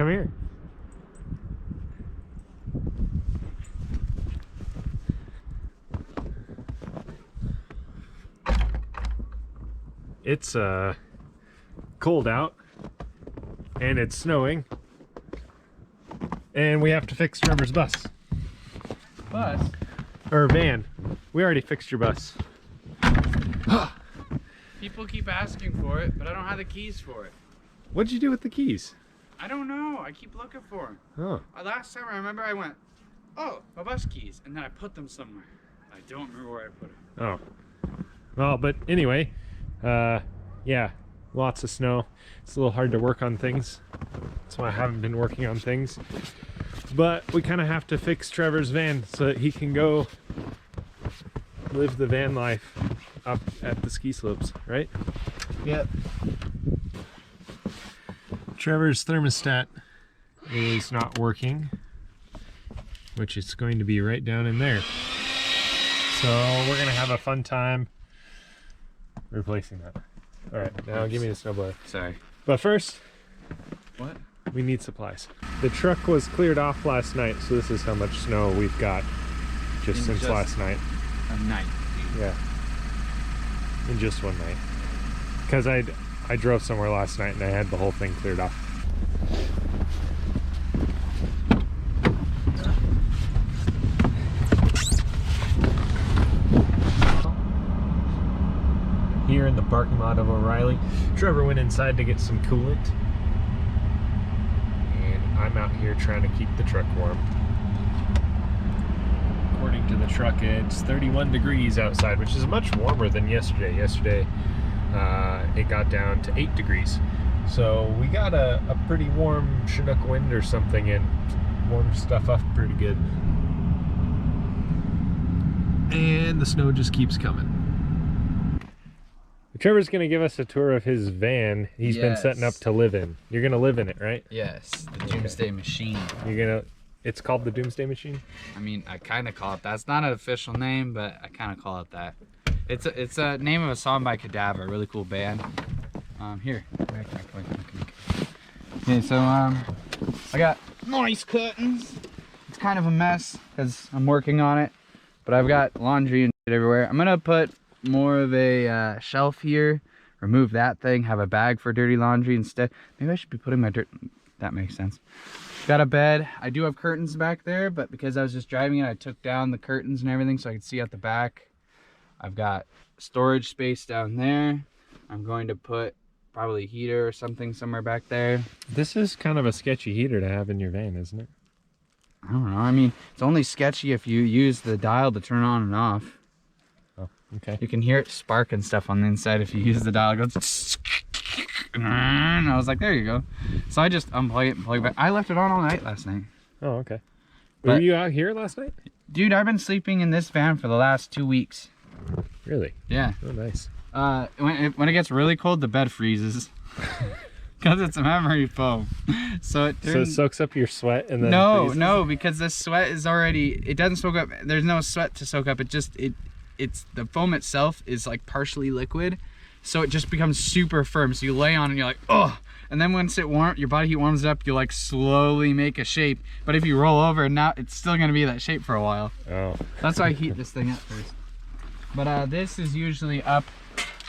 Come here. It's cold out and it's snowing and we have to fix Trevor's bus. Bus? Or van. We already fixed your bus. People keep asking for it, but I don't have the keys for it. What'd you do with the keys? I don't know. I keep looking for them. Oh. Last time I remember I went, oh, my bus keys, and then I put them somewhere. I don't remember where I put them. Oh. Well, but anyway, yeah, lots of snow. It's a little hard to work on things. That's why I haven't been working on things. But we kind of have to fix Trevor's van so that he can go live the van life up at the ski slopes, right? Yep. Trevor's thermostat is not working, which it's going to be right down in there. So we're gonna have a fun time replacing that. All right, now give me the snowblower. Sorry. But first, What? we need supplies. The truck was cleared off last night, so this is how much snow we've got just since last night. A night. Yeah, in just one night. Because I drove somewhere last night and I had the whole thing cleared off. Here in the parking lot of O'Reilly, Trevor went inside to get some coolant. And I'm out here trying to keep the truck warm. According to the truck, it's 31 degrees outside, which is much warmer than yesterday. Yesterday, it got down to 8 degrees. So we got a pretty warm Chinook wind or something and warmed stuff up pretty good. And the snow just keeps coming. Trevor's gonna give us a tour of his van he's been setting up to live in. You're gonna live in it, right? Yes, the Doomsday Machine. It's called the Doomsday Machine? I mean, I kind of call it that. It's not an official name, but I kind of call it that. It's a name of a song by Cadaver, a really cool band. Here. Okay, so I got noise curtains. It's kind of a mess because I'm working on it, but I've got laundry and shit everywhere. I'm gonna put more of a shelf here, remove that thing, have a bag for dirty laundry instead. Maybe I should be putting my dirt. That makes sense. Got a bed. I do have curtains back there, but because I was just driving it, I took down the curtains and everything so I could see out the back. I've got storage space down there. I'm going to put probably a heater or something somewhere back there. This is kind of a sketchy heater to have in your van, isn't it? I don't know. I mean, it's only sketchy if you use the dial to turn on and off. Oh, okay. You can hear it spark and stuff on the inside if you use the dial. It goes. And I was like, there you go. So I just unplug it and plug it back. I left it on all night last night. Oh, okay. Were you out here last night? Dude, I've been sleeping in this van for the last 2 weeks. Really? Yeah. Oh, nice. When it gets really cold, the bed freezes. Because it's a memory foam. So it soaks up your sweat and then freezes? No, because the sweat is already, it doesn't soak up. There's no sweat to soak up. It's the foam itself is like partially liquid. So it just becomes super firm. So you lay on and you're like, oh. And then once your body heat warms it up, you like slowly make a shape. But if you roll over, now it's still gonna be that shape for a while. Oh. That's why I heat this thing up first. But this is usually up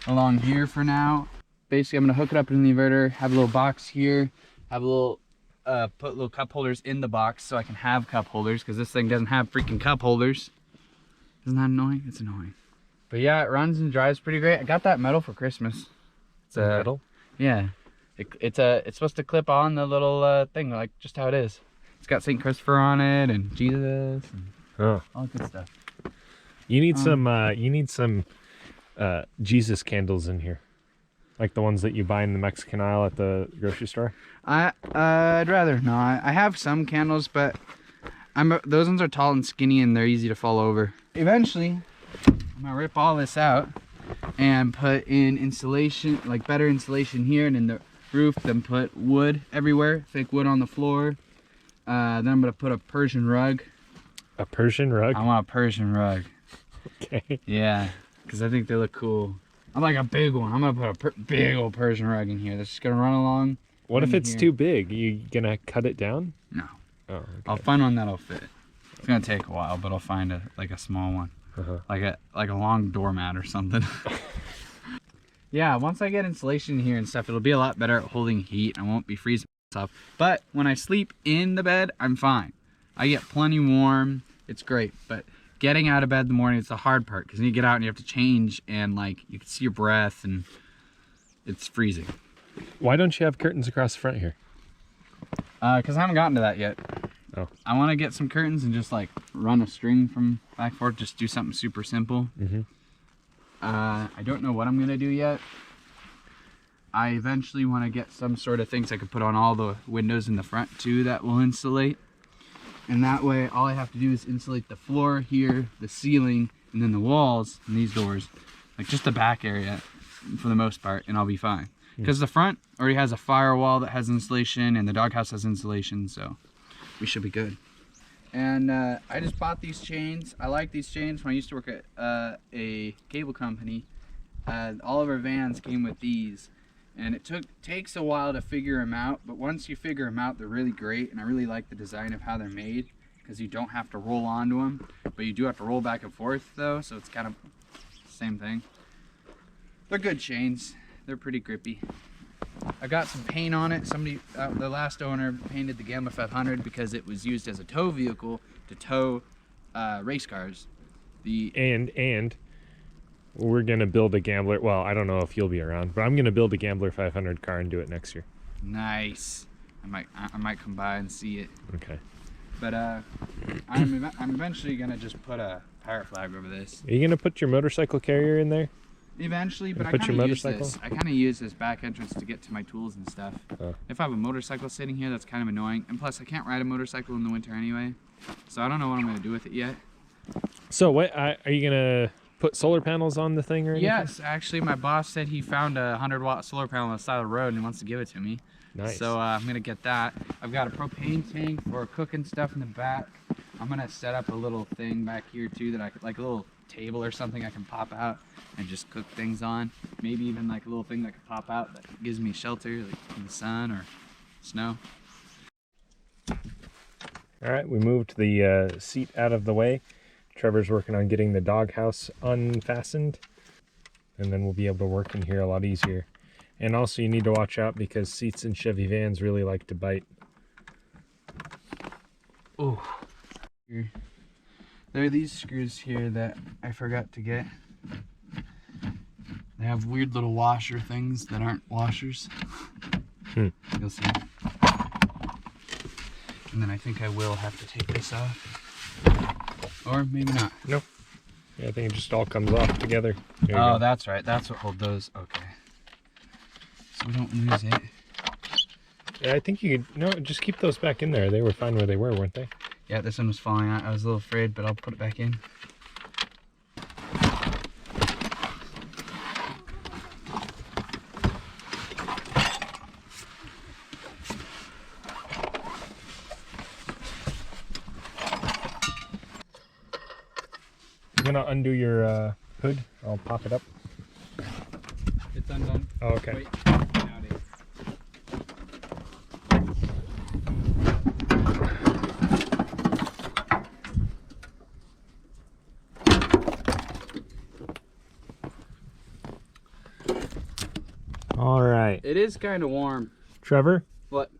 along here for now. Basically, I'm gonna hook it up in the inverter, have a little box here, have a little, put little cup holders in the box so I can have cup holders, because this thing doesn't have freaking cup holders. Isn't that annoying? It's annoying. But yeah, it runs and drives pretty great. I got that metal for Christmas. It's a metal? Yeah. It's supposed to clip on the little thing, like just how it is. It's got St. Christopher on it and Jesus and all good stuff. You need some Jesus candles in here, like the ones that you buy in the Mexican aisle at the grocery store. I'd rather not. I have some candles, but those ones are tall and skinny and they're easy to fall over. Eventually, I'm gonna rip all this out and put in insulation, like better insulation here and in the roof, then put wood everywhere, thick wood on the floor. Then I'm gonna put a Persian rug. A Persian rug? I want a Persian rug. Okay. Yeah, because I think they look cool. I'm like a big one. I'm gonna put a big old Persian rug in here that's just gonna run along What if in it's here. too big? You gonna cut it down? No. Oh, okay. I'll find one that'll fit. It's gonna take a while, but I'll find a small one. Like a long doormat or something. Yeah, once I get insulation here and stuff, it'll be a lot better at holding heat. I won't be freezing myself. But when I sleep in the bed, I'm fine. I get plenty warm. It's great. But getting out of bed in the morning is the hard part, because then you get out and you have to change, and like you can see your breath and it's freezing. Why don't you have curtains across the front here? Because I haven't gotten to that yet. Oh. I want to get some curtains and just like run a string from back and forth, just do something super simple. I don't know what I'm gonna do yet. I eventually want to get some sort of things I could put on all the windows in the front too that will insulate. And that way all I have to do is insulate the floor here, the ceiling, and then the walls and these doors. Like just the back area for the most part, and I'll be fine. Because the front already has a firewall that has insulation, and the doghouse has insulation, so we should be good. And I just bought these chains. I like these chains. When I used to work at a cable company, all of our vans came with these. And it takes a while to figure them out, but once you figure them out, they're really great. And I really like the design of how they're made, because you don't have to roll onto them, but you do have to roll back and forth though, so it's kind of the same thing. They're good chains. They're pretty grippy. I got some paint on it. Somebody, the last owner, painted the Gambler 500 because it was used as a tow vehicle to tow race cars. And we're gonna build a Gambler. Well, I don't know if you'll be around, but I'm gonna build a Gambler 500 car and do it next year. Nice. I might come by and see it. Okay. But I'm eventually gonna just put a pirate flag over this. Are you gonna put your motorcycle carrier in there? Eventually, but I put your kind of use motorcycle? this. I kind of use this back entrance to get to my tools and stuff. Oh. If I have a motorcycle sitting here, that's kind of annoying. And plus, I can't ride a motorcycle in the winter anyway. So I don't know what I'm going to do with it yet. So what are you gonna put solar panels on the thing or anything? Yes, actually, my boss said he found a 100-watt solar panel on the side of the road and he wants to give it to me. Nice. So I'm going to get that. I've got a propane tank for cooking stuff in the back. I'm going to set up a little thing back here too that I could, like a little table or something I can pop out and just cook things on. Maybe even like a little thing that could pop out that gives me shelter, like in the sun or snow. All right, we moved the seat out of the way. Trevor's working on getting the doghouse unfastened, and then we'll be able to work in here a lot easier. And also you need to watch out because seats in Chevy vans really like to bite. Oh, there are these screws here that I forgot to get. They have weird little washer things that aren't washers. You'll see. And then I think I will have to take this off. Or maybe not. Nope. Yeah, I think it just all comes off together. There you Oh, go. that's right. That's what holds those. Okay. So we don't lose it. Yeah, I think you could, no, just keep those back in there. They were fine where they were, weren't they? Yeah, this one was falling out. I was a little afraid, but I'll put it back in. I'm gonna undo your hood. I'll pop it up. It's undone. Oh, okay. Wait. Nowadays. All right. It is kind of warm. Trevor, What?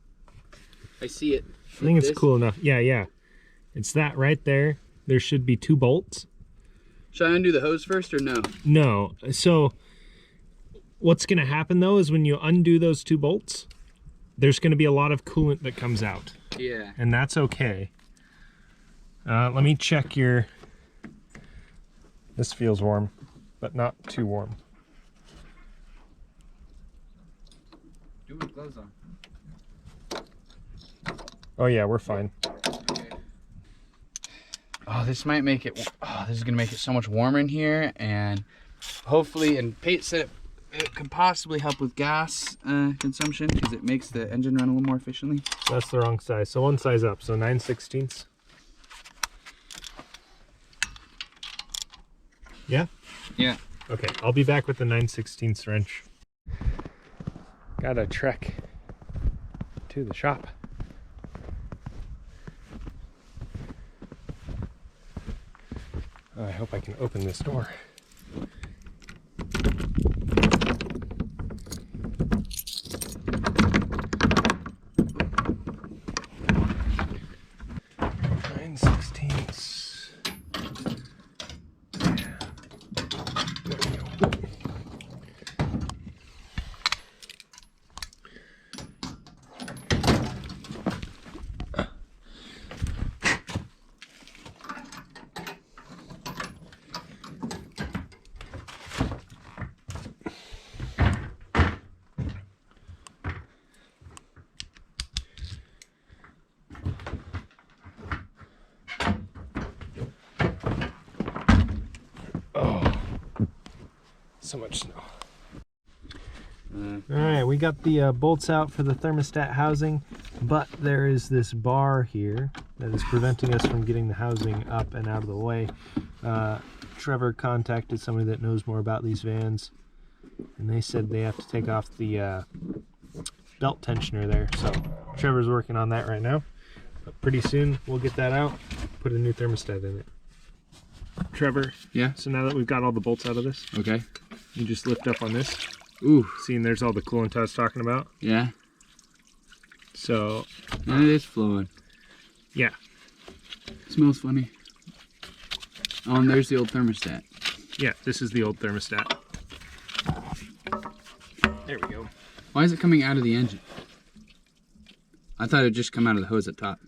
I see it. I think it's This? cool enough. Yeah. It's that right there. There should be 2 bolts. Should I undo the hose first or no? No. So what's going to happen though is when you undo those 2 bolts, there's going to be a lot of coolant that comes out. Yeah. And that's okay. Let me check your... This feels warm, but not too warm. Do with gloves on. Oh yeah, we're fine. Okay. Oh, this might make it. Oh, this is gonna make it so much warmer in here, and hopefully, and Pate said it could possibly help with gas consumption because it makes the engine run a little more efficiently. So that's the wrong size. So one size up. So 9/16. Yeah? Yeah. Okay, I'll be back with the 9/16 wrench. Got a Trek to the shop. I hope I can open this door. So much snow. All right, we got the bolts out for the thermostat housing, but there is this bar here that is preventing us from getting the housing up and out of the way. Trevor contacted somebody that knows more about these vans, and they said they have to take off the belt tensioner there. So Trevor's working on that right now, but pretty soon we'll get that out, put a new thermostat in it. Trevor, yeah. So now that we've got all the bolts out of this, okay, you just lift up on this. Ooh, seeing there's all the coolant I was talking about. Yeah. So and it is flowing. Yeah. Smells funny. Oh, and there's the old thermostat. Yeah, this is the old thermostat. There we go. Why is it coming out of the engine? I thought it'd just come out of the hose at top.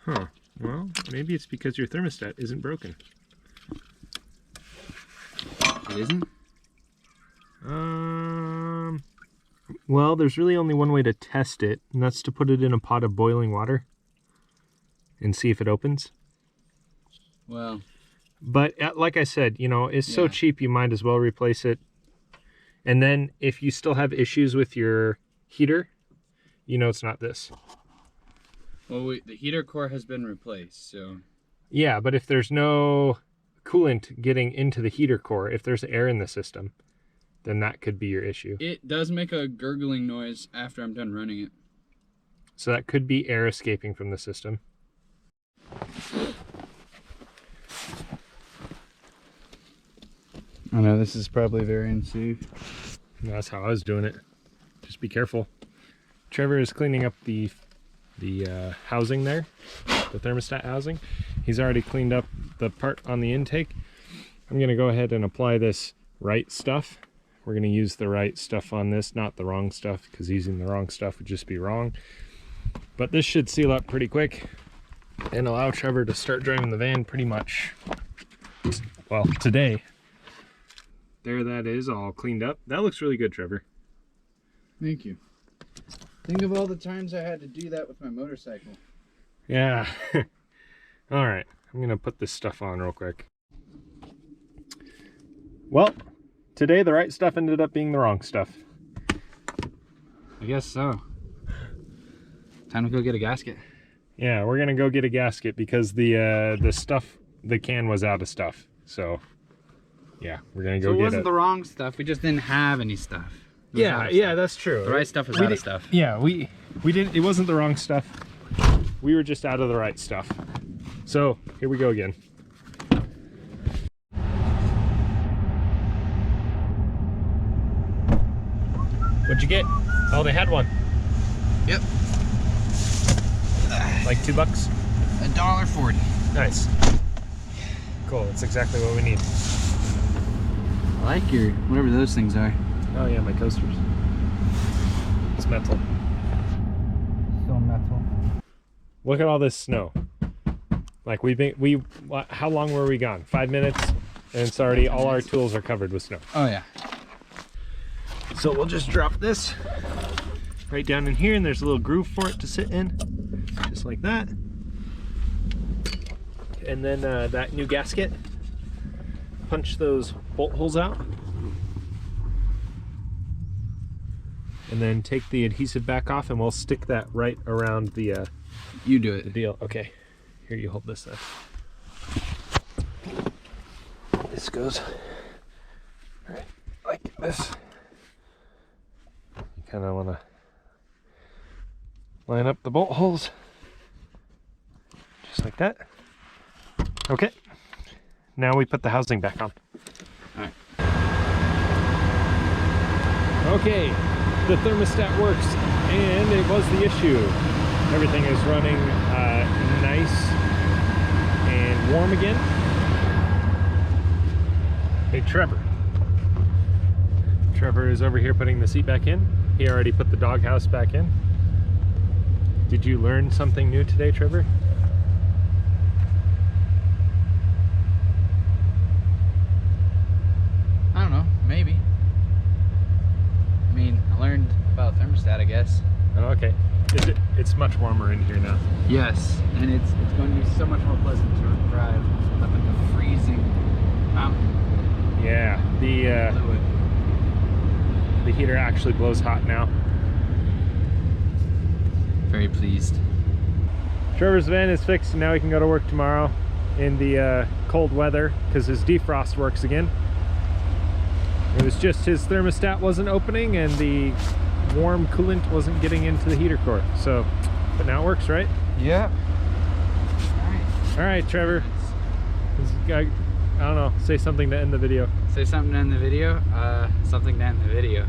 Huh. Well, maybe it's because your thermostat isn't broken. It isn't? Well, there's really only one way to test it, and that's to put it in a pot of boiling water and see if it opens. Well, but like I said, you know, it's so cheap you might as well replace it. And then if you still have issues with your heater, you know it's not this. Well, the heater core has been replaced, so... Yeah, but if there's no coolant getting into the heater core, if there's air in the system, then that could be your issue. It does make a gurgling noise after I'm done running it. So that could be air escaping from the system. I know, this is probably very unsafe. That's how I was doing it. Just be careful. Trevor is cleaning up the housing there, the thermostat housing. He's already cleaned up the part on the intake. I'm gonna go ahead and apply this right stuff. We're gonna use the right stuff on this, not the wrong stuff, because using the wrong stuff would just be wrong. But this should seal up pretty quick and allow Trevor to start driving the van pretty much, well, today. There that is, all cleaned up. That looks really good, Trevor. Thank you. Think of all the times I had to do that with my motorcycle. Yeah. All right, I'm gonna put this stuff on real quick. Well, today the right stuff ended up being the wrong stuff. I guess so. Time to go get a gasket. Yeah, we're gonna go get a gasket because the stuff, the can was out of stuff. So yeah, we're gonna go get it. So it wasn't the wrong stuff, we just didn't have any stuff. Yeah, that's true. The right stuff is out of stuff. Yeah, we didn't, it wasn't the wrong stuff. We were just out of the right stuff. So here we go again. What'd you get? Oh, they had one. Yep. Like $2? $1.40. Nice. Cool, that's exactly what we need. I like your, whatever those things are. Oh yeah, my coasters. It's metal. Still metal. Look at all this snow. Like how long were we gone? 5 minutes, and it's already, all our tools are covered with snow. Oh yeah. So we'll just drop this right down in here, and there's a little groove for it to sit in, just like that. And then that new gasket, punch those bolt holes out. And then take the adhesive back off, and we'll stick that right around the you do it. The deal. Okay, here, you hold this then. This goes right like this. You kind of want to line up the bolt holes. Just like that. Okay. Now we put the housing back on. All right. Okay, the thermostat works, and it was the issue. Everything is running nice and warm again. Hey, Trevor. Trevor is over here putting the seat back in. He already put the doghouse back in. Did you learn something new today, Trevor? I don't know, maybe. I mean, I learned about thermostat, I guess. Oh, okay. It's much warmer in here now. Yes, and it's going to be so much more pleasant to drive up in the freezing mountain Yeah, fluid. the heater actually blows hot now. Very pleased. Trevor's van is fixed, and now he can go to work tomorrow in the cold weather because his defrost works again. It was just his thermostat wasn't opening and the warm coolant wasn't getting into the heater core. So, but now it works, right? Yeah. All right, Trevor. I don't know. Say something to end the video. Say something to end the video. Something to end the video.